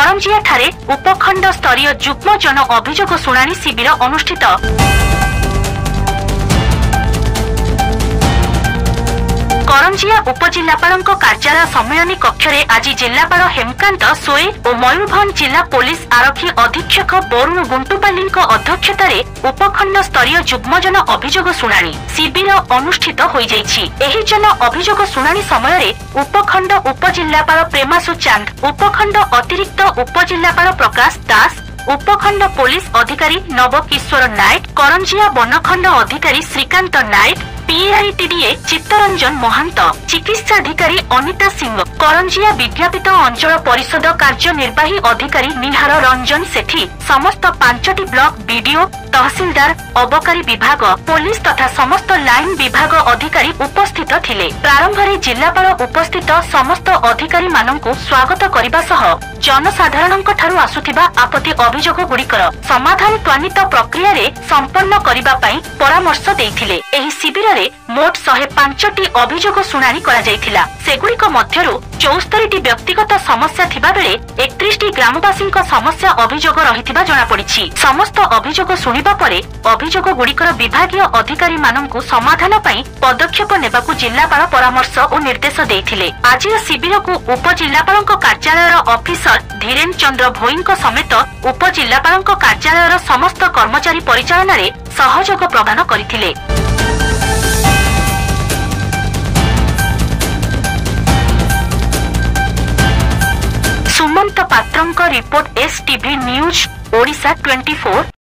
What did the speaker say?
करंजिया ठारे उपखंड स्तरीय जुग्म जन अभियोग शुणाणी शिविर अनुष्ठित। करंजिया उपजिल्लापाल कार्यालय सम्मेलन कक्ष में आज जिलापाल हेमकांत सोए और मयूरभंज जिला पुलिस आरक्षी अधीक्षक बरुण गुंटुपाली अध्यक्षतार उपखंड स्तरीय जुग्मजन अभियोग शुणाणी शिविर अनुष्ठित हो जाइछि। एही जन अभियोग शुणाणी समय उपखंड उपजिल्लापाल प्रेमासु चांद, उपखंड अतिरिक्त उपजिल्लापाल प्रकाश दास, उपखंड पुलिस अधिकारी नवकिशोर नायक, करंजिया बनखंड अधिकारी श्रीकांत नायक, पीआईटीडीए चित्तरंजन महंत, चिकित्साधिकारी अनिता सिंह, करंजिया विज्ञापित अंचल परिषद कार्यनिर्वाही अधिकारी निहार रंजन सेठी, समस्त 5टी ब्लॉक बीडीओ, तहसीलदार, अबकारी विभाग, पुलिस तथा समस्त लाइन विभाग अधिकारी उपस्थित थिले। प्रारंभ में जिलापाल उपस्थित समस्त अधिकारी माननकु स्वागत करबा सह जनसाधारणक ठारू आसुथिबा आपत्ति अभियोग गुड़िकर समाधान त्वरित प्रक्रिया रे संपन्न करबा पई परामर्श देइथिले। एही शिविर रे मोट 105टी अभियोग शुणाणी करा जायथिला। सेगुड़िक मध्यरु 74टी व्यक्तिगत समस्या थिबा बेले 31टी ग्रामवासीक समस्या अभियोग रहिथिबा जणा पड़िछि। समस्त अभियोग सुनिबा परे अभियोग गुड़िकर विभागीय अधिकारी माननकु समाधान पई पदक्षेप नेबाकु जिल्लापाल परामर्श और निर्देश देइथिले। आज शिविर को उपजिल्लापालक कार्यालय ऑफिसर धीरेन चंद्र भोईंक समेत उपजिल्लापालक कार्यालय समस्त कर्मचारी परिचालन रे सहयोग प्रदान करथिले। सुमंत पात्रंक रिपोर्ट एसटीवी न्यूज ओडिशा 24।